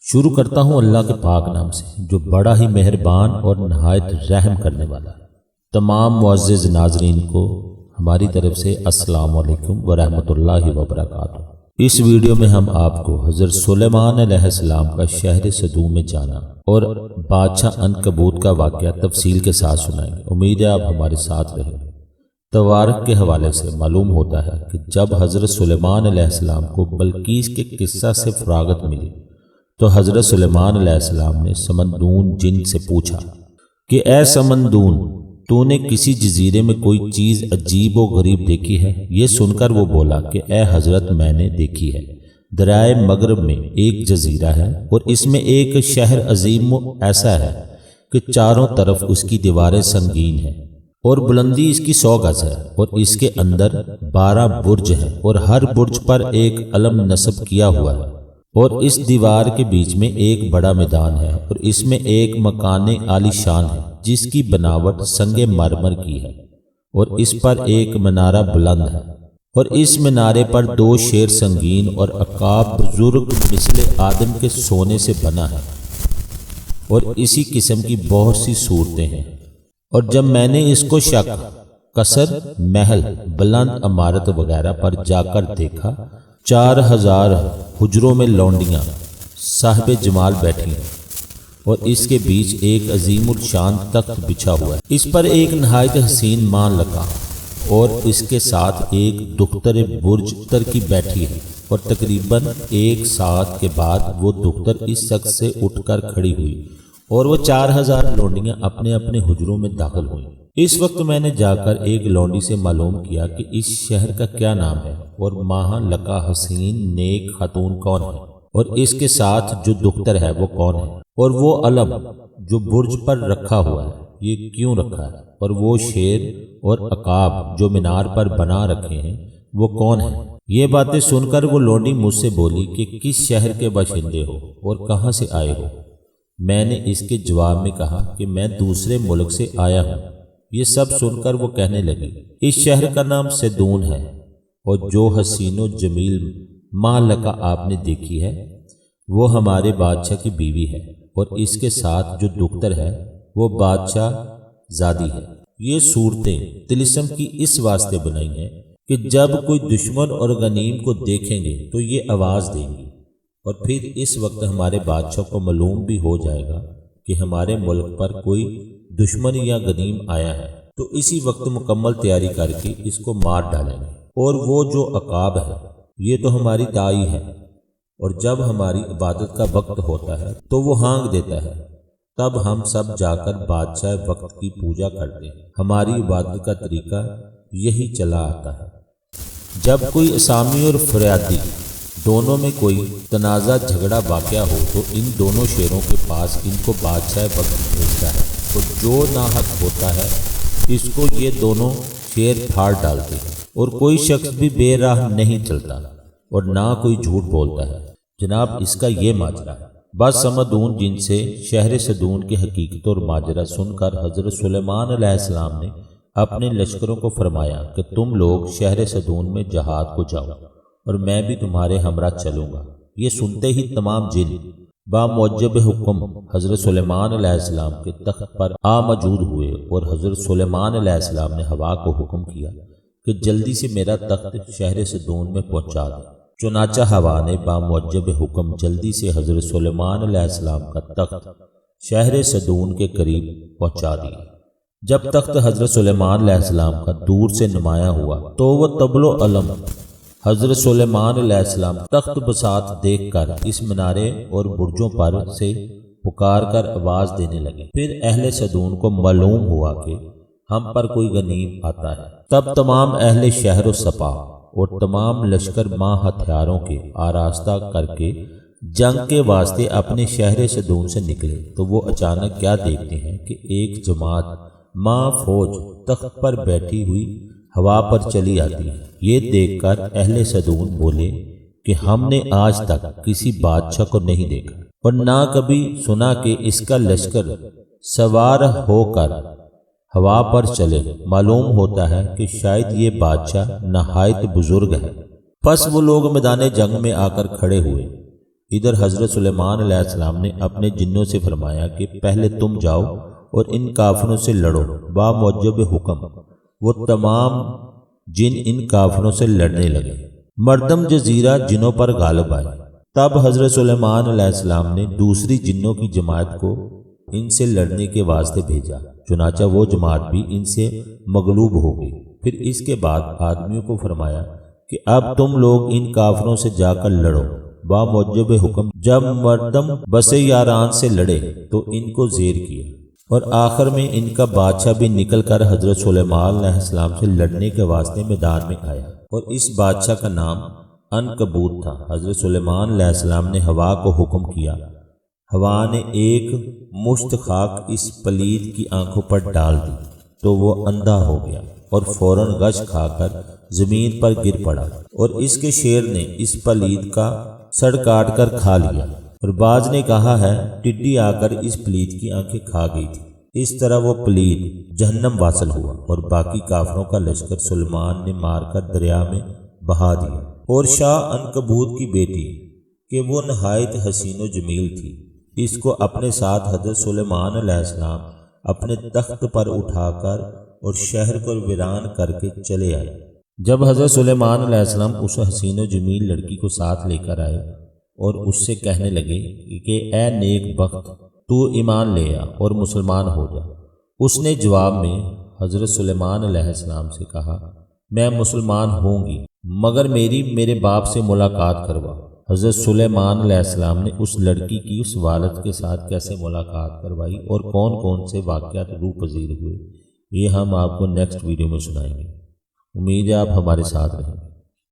شروع کرتا ہوں اللہ کے پاک نام سے جو بڑا ہی مہربان اور نہایت رحم کرنے والا ہے۔ تمام معزز ناظرین کو ہماری طرف سے السلام علیکم ورحمۃ اللہ وبرکاتہ۔ اس ویڈیو میں ہم آپ کو حضرت سلیمان علیہ السلام کا شہر صدوم میں جانا اور بادشاہ عنکبوت کا واقعہ تفصیل کے ساتھ سنائیں گے۔ امید ہے آپ ہمارے ساتھ رہیں گے۔ توارق کے حوالے سے معلوم ہوتا ہے کہ جب حضرت سلیمان علیہ السلام کو بلقیس کے قصہ سے فراغت ملی تو حضرت سلیمان علیہ السلام نے سمندون جن سے پوچھا کہ اے سمندون، تو نے کسی جزیرے میں کوئی چیز عجیب و غریب دیکھی ہے؟ یہ سن کر وہ بولا کہ اے حضرت، میں نے دیکھی ہے۔ دریائے مغرب میں ایک جزیرہ ہے اور اس میں ایک شہر عظیم ایسا ہے کہ چاروں طرف اس کی دیواریں سنگین ہیں اور بلندی اس کی 100 گز ہے، اور اس کے اندر 12 برج ہیں اور ہر برج پر ایک علم نصب کیا ہوا ہے، اور اس دیوار کے بیچ میں ایک بڑا میدان ہے اور اس میں ایک مکان عالی شان ہے جس کی بناوٹ سنگ مرمر کی ہے، اور اس پر ایک منارہ بلند ہے، اور اس منارے پر 2 شیر سنگین اور عقاب بزرگ مثل آدم کے سونے سے بنا ہے، اور اسی قسم کی بہت سی صورتیں ہیں۔ اور جب میں نے اس کو شک، قصر، محل، بلند عمارت وغیرہ پر جا کر دیکھا، 4000 حجروں میں لونڈیاں صاحب جمال بیٹھی ہیں، اور اس کے بیچ ایک عظیم الشان تخت بچھا ہوا ہے، اس پر ایک نہایت حسین ماں لگا، اور اس کے ساتھ ایک دختر برج تر کی بیٹھی ہے، اور تقریباً 1 ساعت کے بعد وہ دختر اس شخص سے اٹھ کر کھڑی ہوئی اور وہ 4000 لونڈیاں اپنے اپنے حجروں میں داخل ہوئیں۔ اس وقت میں نے جا کر ایک لونڈی سے معلوم کیا کہ اس شہر کا کیا نام ہے اور ماہ لکا حسین نیک خاتون کون ہے، اور اس کے ساتھ جو دختر ہے وہ کون ہے، اور وہ علم جو برج پر رکھا ہوا ہے یہ کیوں رکھا ہے، اور وہ شیر اور عقاب جو مینار پر بنا رکھے ہیں وہ کون ہیں۔ یہ باتیں سن کر وہ لونڈی مجھ سے بولی کہ کس شہر کے باشندے ہو اور کہاں سے آئے ہو؟ میں نے اس کے جواب میں کہا کہ میں دوسرے ملک سے آیا ہوں۔ یہ سب سن کر وہ کہنے لگی، اس شہر کا نام صدون ہے، اور جو حسین و جمیل ماں لکا آپ نے دیکھی ہے وہ ہمارے بادشاہ کی بیوی ہے، اور اس کے ساتھ جو دختر ہے وہ بادشاہ زادی ہے۔ یہ صورتیں طلسم کی اس واسطے بنائی ہیں کہ جب کوئی دشمن اور غنیم کو دیکھیں گے تو یہ آواز دیں گی، اور پھر اس وقت ہمارے بادشاہ کو معلوم بھی ہو جائے گا کہ ہمارے ملک پر کوئی دشمن یا غنیم آیا ہے، تو اسی وقت مکمل تیاری کر کے اس کو مار ڈالیں گے۔ اور وہ جو عقاب ہے یہ تو ہماری دائی ہے، اور جب ہماری عبادت کا وقت ہوتا ہے تو وہ ہانگ دیتا ہے، تب ہم سب جا کر بادشاہ وقت کی پوجا کرتے ہیں۔ ہماری عبادت کا طریقہ یہی چلا آتا ہے۔ جب کوئی اسامی اور فریادی دونوں میں کوئی تنازع جھگڑا واقع ہو تو ان دونوں شیروں کے پاس ان کو بادشاہ وقت بھیجتا ہے، تو جو ناحق ہوتا ہے اس کو یہ دونوں شیر پھاڑ ڈالتے ہیں، اور کوئی شخص بھی بے راہ نہیں چلتا اور نہ کوئی جھوٹ بولتا ہے۔ جناب، اس کا یہ ماجرا ہے۔ بس سمدون جن سے شہر صدون کی حقیقت اور ماجرا سن کر حضرت سلیمان علیہ السلام نے اپنے لشکروں کو فرمایا کہ تم لوگ شہر صدون میں جہاد کو جاؤ، اور میں بھی تمہارے ہمراہ چلوں گا۔ یہ سنتے ہی تمام جن باموجب حکم حضرت سلیمان علیہ السلام کے تخت پر موجود ہوئے، اور حضرت سلیمان علیہ السلام نے ہوا کو حکم کیا کہ جلدی سے میرا تخت شہر صدون میں پہنچا دے۔ چنانچہ ہوا نے باموجب حکم جلدی سے حضرت سلیمان علیہ السلام کا تخت شہر صدون کے قریب پہنچا دیا۔ جب تخت حضرت سلیمان علیہ السلام کا دور سے نمایاں ہوا تو وہ طبل و علم حضرت سلیمان علیہ السلام تخت بساط دیکھ کر اس منارے اور برجوں پر سے پکار کر آواز دینے لگے۔ پھر اہل صدون کو معلوم ہوا کہ ہم پر کوئی غنیم آتا ہے۔ تب تمام اہل شہر و سپا اور تمام لشکر ماں ہتھیاروں کے آراستہ کر کے جنگ کے واسطے اپنے شہر صدون سے نکلے، تو وہ اچانک کیا دیکھتے ہیں کہ ایک جماعت ماں فوج تخت پر بیٹھی ہوئی ہوا پر چلی آتی ہے۔ یہ دیکھ کر اہل صدون بولے کہ ہم نے آج تک کسی بادشاہ کو نہیں دیکھا اور نہ کبھی سنا کہ اس کا لشکر سوار ہو کر ہوا پر چلے۔ معلوم ہوتا ہے کہ شاید یہ بادشاہ نہایت بزرگ ہے۔ پس وہ لوگ میدان جنگ میں آ کر کھڑے ہوئے۔ ادھر حضرت سلیمان علیہ السلام نے اپنے جنوں سے فرمایا کہ پہلے تم جاؤ اور ان کافروں سے لڑو باموجب حکم۔ وہ تمام جن ان کافروں سے لڑنے لگے۔ مردم جزیرہ جنوں پر غالب آئے۔ تب حضرت سلیمان علیہ السلام نے دوسری جنوں کی جماعت کو ان سے لڑنے کے واسطے بھیجا، چنانچہ وہ جماعت بھی ان سے مغلوب ہو گئی۔ پھر اس کے بعد آدمیوں کو فرمایا کہ اب تم لوگ ان کافروں سے جا کر لڑو باموجب حکم۔ جب مردم بس یاران سے لڑے تو ان کو زیر کیا، اور آخر میں ان کا بادشاہ بھی نکل کر حضرت سلیمان علیہ السلام سے لڑنے کے واسطے میدان میں آیا، اور اس بادشاہ کا نام عنکبوت تھا۔ حضرت سلیمان علیہ السلام نے ہوا کو حکم کیا، ہوا نے ایک مشت خاک اس پلید کی آنکھوں پر ڈال دی تو وہ اندھا ہو گیا اور فوراً غش کھا کر زمین پر گر پڑا، اور اس کے شیر نے اس پلید کا سڑ کاٹ کر کھا لیا، اور بعض نے کہا ہے ٹڈی آ کر اس پلید کی آنکھیں کھا گئی تھی۔ اس طرح وہ پلید جہنم واصل ہوا، اور باقی کافروں کا لشکر سلیمان نے مار کر دریا میں بہا دیا۔ اور شاہ عنکبوت کی بیٹی کہ وہ نہایت حسین و جمیل تھی، اس کو اپنے ساتھ حضرت سلیمان علیہ السلام اپنے تخت پر اٹھا کر اور شہر کو ویران کر کے چلے آئے۔ جب حضرت سلیمان علیہ السلام اس حسین و جمیل لڑکی کو ساتھ لے کر آئے اور اس سے کہنے لگے کہ اے نیک بخت، تو ایمان لے آ اور مسلمان ہو جا، اس نے جواب میں حضرت سلیمان علیہ السلام سے کہا میں مسلمان ہوں گی، مگر میرے باپ سے ملاقات کروا۔ حضرت سلیمان علیہ السلام نے اس لڑکی کی اس والد کے ساتھ کیسے ملاقات کروائی اور کون کون سے واقعات روح پذیر ہوئے، یہ ہم آپ کو نیکسٹ ویڈیو میں سنائیں گے۔ امید ہے آپ ہمارے ساتھ رہیں گے۔